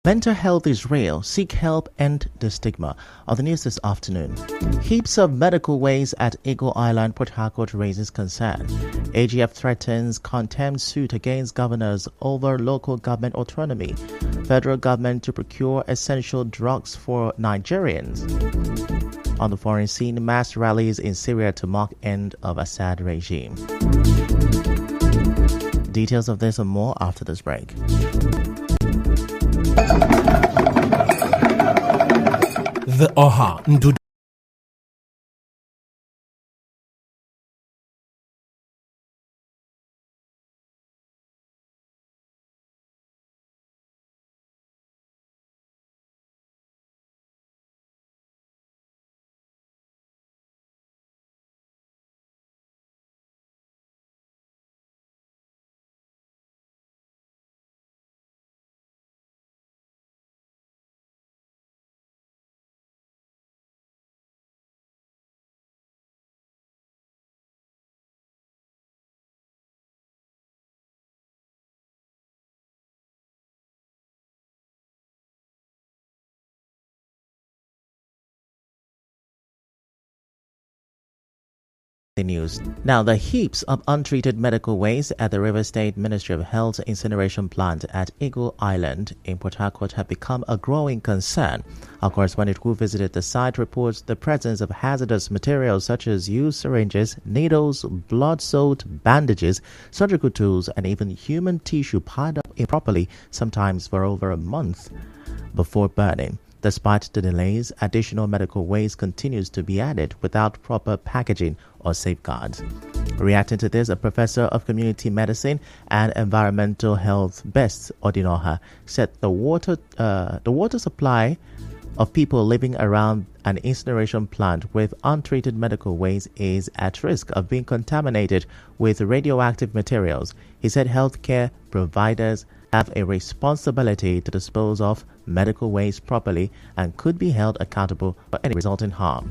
Mental health is real. Seek help, end the stigma. On the news this afternoon, heaps of medical waste at Eagle Island, Port Harcourt raises concern. AGF threatens contempt suit against governors over local government autonomy. Federal government to procure essential drugs for Nigerians. On the foreign scene, mass rallies in Syria to mark end of Assad regime. Details of this and more after this break. The Oha Ndudu. News. Now, the heaps of untreated medical waste at the River State Ministry of Health incineration plant at Eagle Island in Port Harcourt have become a growing concern. Our correspondent who visited the site reports the presence of hazardous materials such as used syringes, needles, blood-soaked bandages, surgical tools, and even human tissue piled up improperly, sometimes for over a month before burning. Despite the delays, additional medical waste continues to be added without proper packaging or safeguards. Reacting to this, a professor of community medicine and environmental health, Best Odinoha, said the water supply of people living around an incineration plant with untreated medical waste is at risk of being contaminated with radioactive materials. He said healthcare providers have a responsibility to dispose of medical waste properly and could be held accountable for any resulting harm.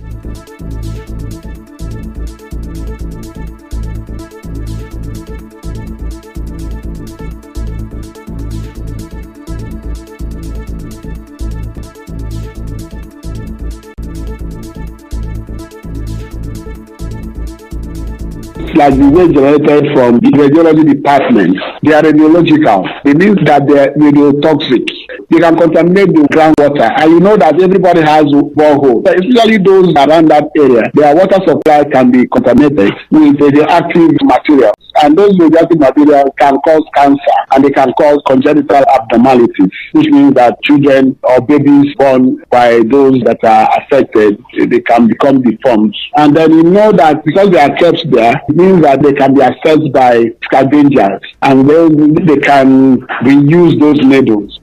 Like the waste generated from the radiology department, they are radiological. It means that they are radiotoxic. They can contaminate the groundwater, and you know that everybody has borehole, especially those around that area. Their water supply can be contaminated with radioactive material, and those radioactive materials can cause cancer, and they can cause congenital abnormalities, which means that children or babies born by those that are affected, they can become deformed. And then you know that because they are kept there, it means that they can be accessed by scavengers, and then they can reuse those needles.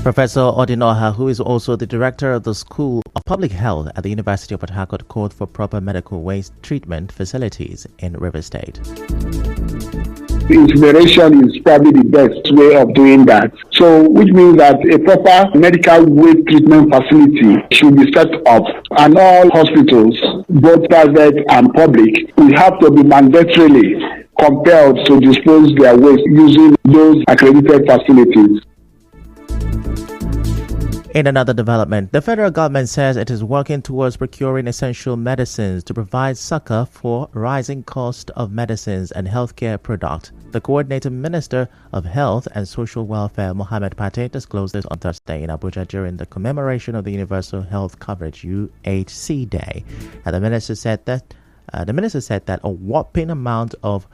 Professor Odinoha, who is also the director of the School of Public Health at the University of Port Harcourt, called for proper medical waste treatment facilities in River State. Incineration is probably the best way of doing that. So, which means that a proper medical waste treatment facility should be set up, and all hospitals, both private and public, will have to be mandatorily compelled to dispose their waste using those accredited facilities. In another development, the federal government says it is working towards procuring essential medicines to provide succor for rising cost of medicines and healthcare products. The Coordinating Minister of Health and Social Welfare, Mohammed Pate, disclosed this on Thursday in Abuja during the commemoration of the Universal Health Coverage (UHC) Day. And the minister said that a whopping amount of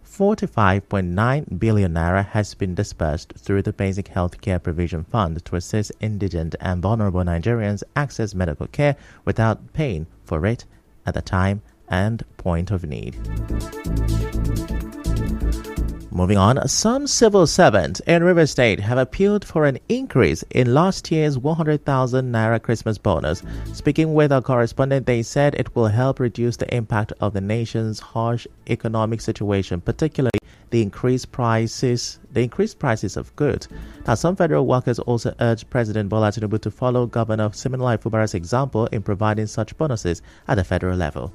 45.9 billion naira has been disbursed through the Basic Healthcare Provision Fund to assist indigent and vulnerable Nigerians access medical care without paying for it at the time and point of need. Moving on, some civil servants in River State have appealed for an increase in last year's 100,000 naira Christmas bonus. Speaking with our correspondent, they said it will help reduce the impact of the nation's harsh economic situation, particularly the increased prices of goods. Now, some federal workers also urged President Bola Tinubu to follow Governor Siminalayi Fubara's example in providing such bonuses at the federal level.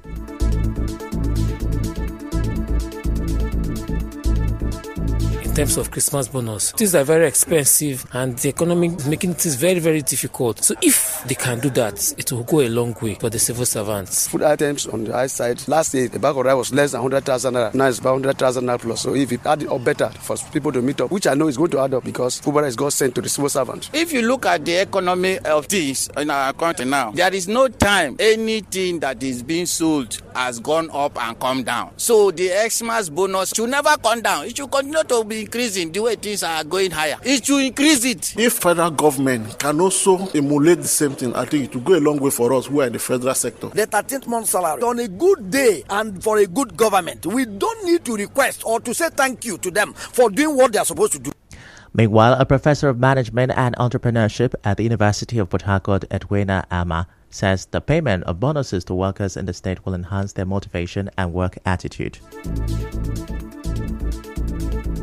terms of Christmas bonus. Things are very expensive and the economy is making things very, very difficult. So if they can do that, it will go a long way for the civil servants. Food items on the high side. Last year, the bag of rice was less than 100,000 naira. Now it's about 100,000 naira plus. So if it add it up better for people to meet up, which I know is going to add up because food is got sent to the civil servant. If you look at the economy of things in our country now, there is no time anything that is being sold has gone up and come down. So the Xmas bonus should never come down. It should continue to be increasing the way things are going higher. It should increase it. If federal government can also emulate the same thing, I think it will go a long way for us who are in the federal sector. The 13th month salary on a good day and for a good government, we don't need to request or to say thank you to them for doing what they are supposed to do. Meanwhile, a professor of management and entrepreneurship at the University of Port Harcourt, Edwina Ama, says the payment of bonuses to workers in the state will enhance their motivation and work attitude.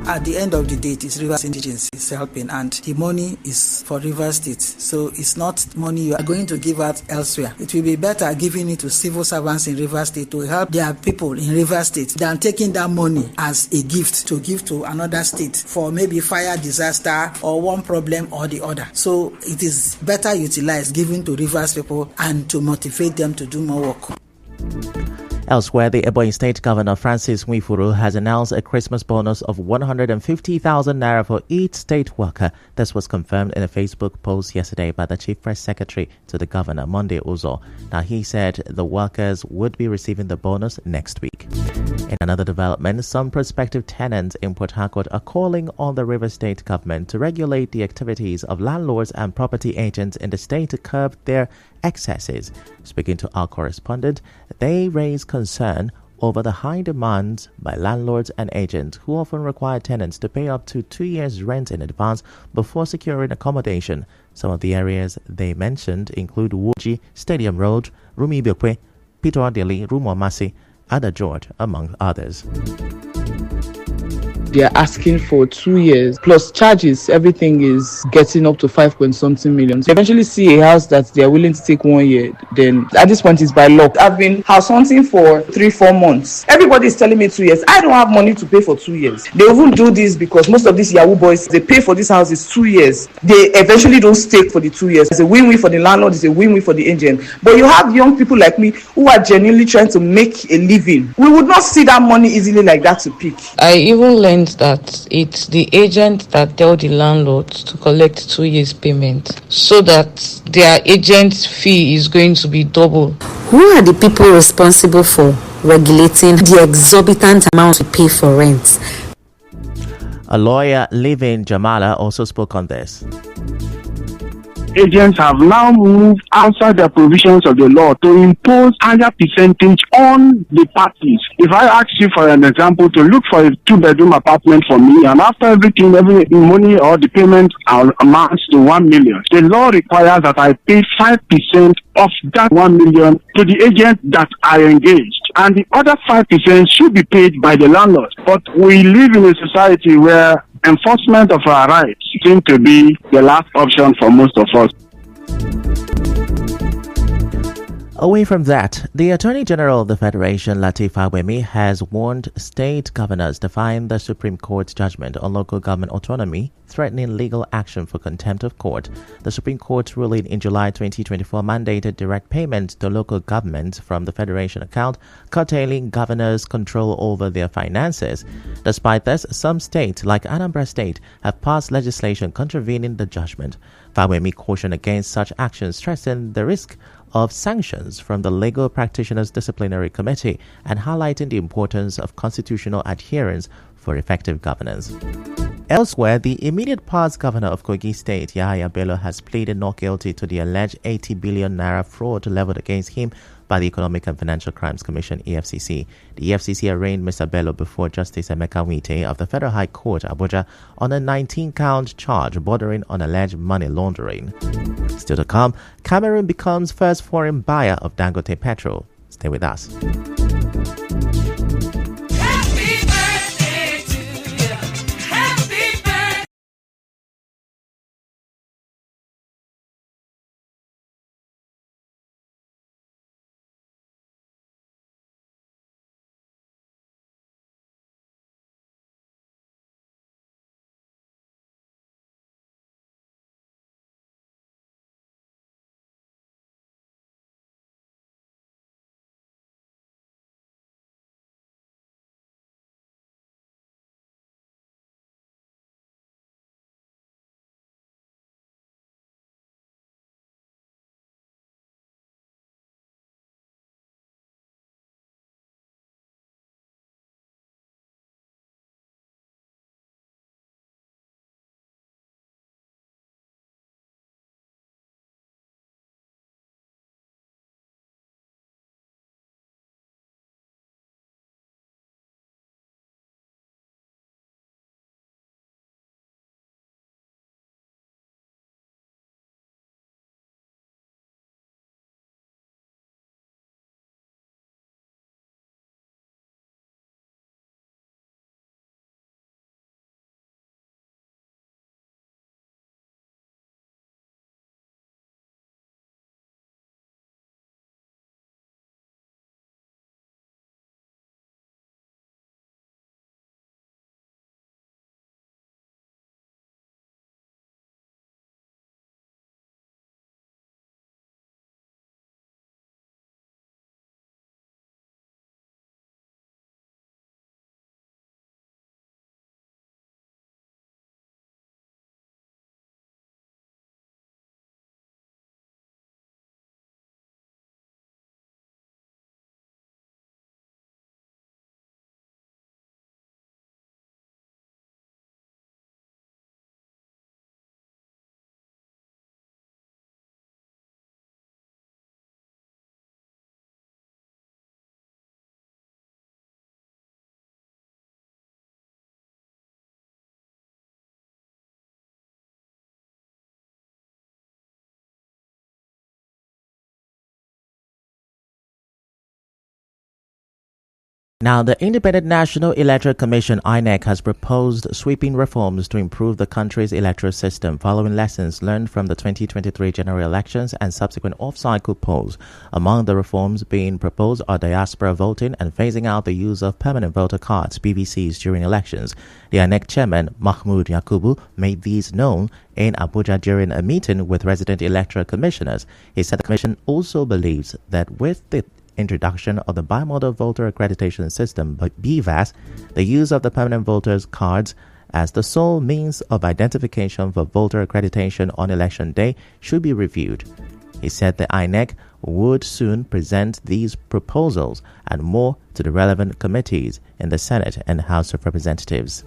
At the end of the day, it is Rivers Indigency is helping, and the money is for Rivers State. So it's not money you are going to give out elsewhere. It will be better giving it to civil servants in Rivers State to help their people in Rivers State than taking that money as a gift to give to another state for maybe fire disaster or one problem or the other. So it is better utilized giving to Rivers people and to motivate them to do more work. Elsewhere, the Ebonyi State Governor Francis Nwifuru has announced a Christmas bonus of 150,000 naira for each state worker. This was confirmed in a Facebook post yesterday by the Chief Press Secretary to the Governor, Monday Uzo. Now, he said the workers would be receiving the bonus next week. In another development, some prospective tenants in Port Harcourt are calling on the Rivers State government to regulate the activities of landlords and property agents in the state to curb their excesses. Speaking to our correspondent, they raise concern over the high demands by landlords and agents who often require tenants to pay up to 2 years' rent in advance before securing accommodation. Some of the areas they mentioned include Wuji, Stadium Road, Rumi Bekwe, Peter Adeli, Rumomasi, Ada George, among others. They are asking for 2 years plus charges. Everything is getting up to 5 point something million. They eventually see a house that they are willing to take 1 year. Then at this point, it's by law. I've been house hunting for 3-4 months. Everybody is telling me 2 years. I don't have money to pay for 2 years. They won't do this because most of these Yahoo boys, they pay for this house is 2 years. They eventually don't stay for the 2 years. It's a win-win for the landlord. It's a win-win for the agent. But you have young people like me who are genuinely trying to make a living. We would not see that money easily like that to pick. I even learned that it's the agent that tell the landlord to collect 2 years payment so that their agent's fee is going to be double. Who are the people responsible for regulating the exorbitant amount we pay for rent? A lawyer living Jamala also spoke on this. Agents have now moved outside the provisions of the law to impose higher percentage on the parties. If I ask you for an example to look for a 2-bedroom apartment for me, and after everything, every money or the payment amounts to 1 million, the law requires that I pay 5% of that 1 million to the agent that I engaged, and the other 5% should be paid by the landlord. But we live in a society where enforcement of our rights seem to be the last option for most of us. Away from that, the Attorney General of the Federation, Lateef Fagbemi, has warned state governors defying the Supreme Court's judgment on local government autonomy, threatening legal action for contempt of court. The Supreme Court's ruling in July 2024 mandated direct payments to local governments from the Federation account, curtailing governors' control over their finances. Despite this, some states, like Anambra State, have passed legislation contravening the judgment. Fagbemi cautioned against such actions, stressing the risk of sanctions from the Legal Practitioners Disciplinary Committee and highlighting the importance of constitutional adherence for effective governance. Elsewhere, the immediate past governor of Kogi State, Yahaya Bello, has pleaded not guilty to the alleged 80 billion naira fraud leveled against him by the Economic and Financial Crimes Commission, EFCC. The EFCC arraigned Mr. Bello before Justice Emeka Wite of the Federal High Court, Abuja, on a 19-count charge bordering on alleged money laundering. Still to come, Cameroon becomes first foreign buyer of Dangote petrol. Stay with us. Now, the Independent National Electoral Commission (INEC) has proposed sweeping reforms to improve the country's electoral system following lessons learned from the 2023 general elections and subsequent off-cycle polls. Among the reforms being proposed are diaspora voting and phasing out the use of permanent voter cards (PVCs) during elections. The INEC chairman, Mahmood Yakubu, made these known in Abuja during a meeting with resident electoral commissioners. He said the commission also believes that with the introduction of the Bimodal Voter Accreditation System, BVAS, the use of the permanent voters' cards as the sole means of identification for voter accreditation on election day should be reviewed. He said the INEC would soon present these proposals and more to the relevant committees in the Senate and House of Representatives.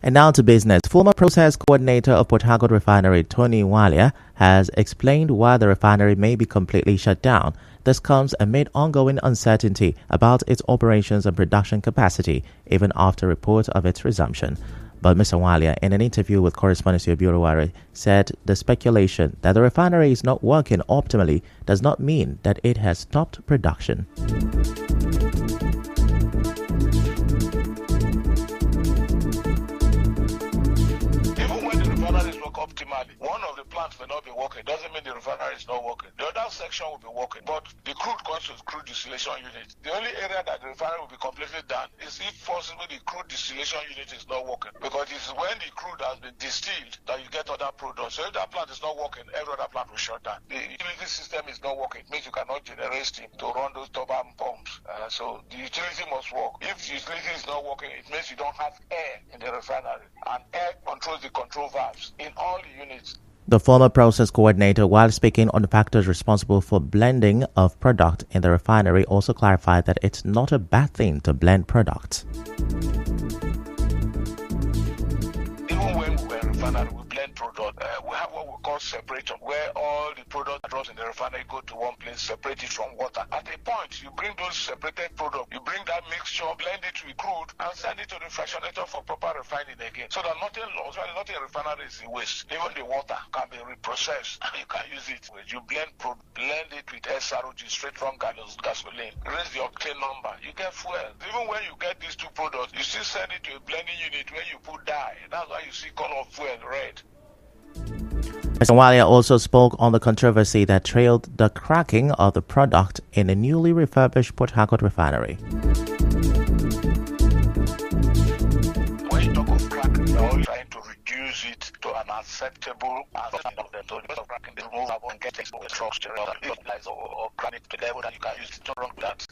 And now to business. Former process coordinator of Port Harcourt Refinery, Tony Walia, has explained why the refinery may be completely shut down. This comes amid ongoing uncertainty about its operations and production capacity, even after reports of its resumption. But Mr. Walia, in an interview with correspondent Bureau, said the speculation that the refinery is not working optimally does not mean that it has stopped production. Optimally. One of the plants may not be working. Doesn't mean the refinery is not working. The other section will be working, but the crude comes to crude distillation unit. The only area that the refinery will be completely done is if possible the crude distillation unit is not working, because it's when the crude has been distilled that you get other products. So if that plant is not working, every other plant will shut down. The utility system is not working. It means you cannot generate steam to run those turbine pumps. So the utility must work. If the utility is not working, it means you don't have air in the refinery, and air controls the control valves in all the units. The former process coordinator, while speaking on the factors responsible for blending of product in the refinery, also clarified that it's not a bad thing to blend products. Even when we were in refinery, we blend product. We have what we call separator, where all the product drops in the refinery go to one place, separate it from water. At a point, you bring those separated products, you bring that mixture, blend it with crude, and send it to the fractionator for proper refining again. So that nothing lost, nothing in refinery is waste. Even the water can be reprocessed and you can use it. You blend it with SROG, straight from gasoline, raise the octane number, you get fuel. Even when you get these two products, you still send it to a blending unit where you put dye. That's why you see color of fuel red. Mr. Walia also spoke on the controversy that trailed the cracking of the product in a newly refurbished Port Harcourt refinery. When you talk of cracking, you're always trying to reduce it to an acceptable amount of them. So the best of cracking, they remove and get it with trucks or crack it to the level that you can use it. Not wrong with that.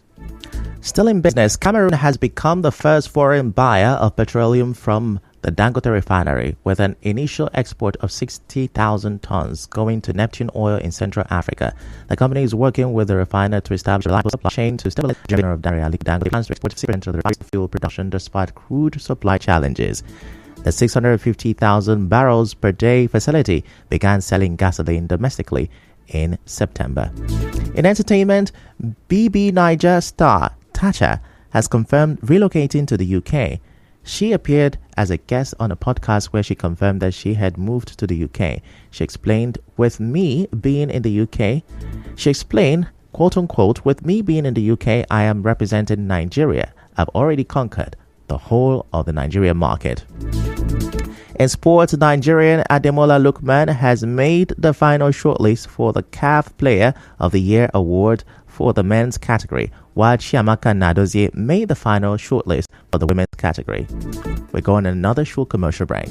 Still in business, Cameroon has become the first foreign buyer of petroleum from the Dangote refinery, with an initial export of 60,000 tons going to Neptune Oil in Central Africa. The company is working with the refiner to establish a reliable supply chain to stimulate the generation of Dangote plans to export 60% of the refinery's fuel production despite crude supply challenges. The 650,000 barrels per day facility began selling gasoline domestically in September. In entertainment, BB Niger star Tacha has confirmed relocating to the UK. She appeared as a guest on a podcast where she confirmed that she had moved to the UK. She explained, with me being in the UK, quote unquote, with me being in the UK, I am representing Nigeria. I've already conquered the whole of the Nigerian market. In sports, Nigerian Ademola Lookman has made the final shortlist for the CAF Player of the Year award for the men's category, while Chiamaka Nadozie made the final shortlist for the women's category. We're going on another short commercial break.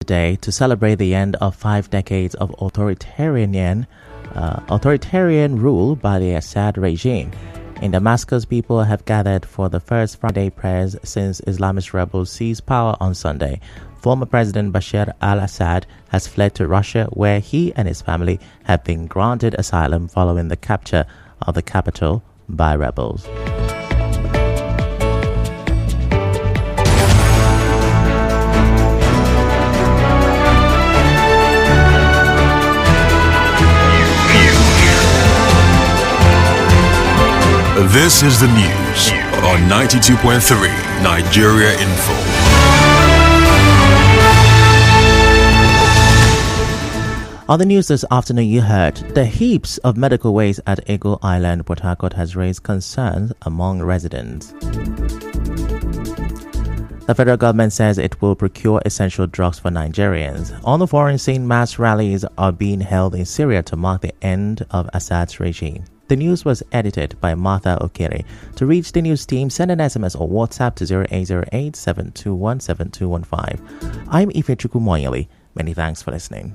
Day to celebrate the end of 5 decades of authoritarian rule by the Assad regime. In Damascus, people have gathered for the first Friday prayers since Islamist rebels seized power on Sunday. Former President Bashar al-Assad has fled to Russia, where he and his family have been granted asylum following the capture of the capital by rebels. This is the news on 92.3 Nigeria Info. On the news this afternoon, you heard the heaps of medical waste at Eagle Island, Port Harcourt, has raised concerns among residents. The federal government says it will procure essential drugs for Nigerians. On the foreign scene, mass rallies are being held in Syria to mark the end of Assad's regime. The news was edited by Martha Okere. To reach the news team, send an SMS or WhatsApp to 0808 721 7215. I'm Ifechukwu Moyeli. Many thanks for listening.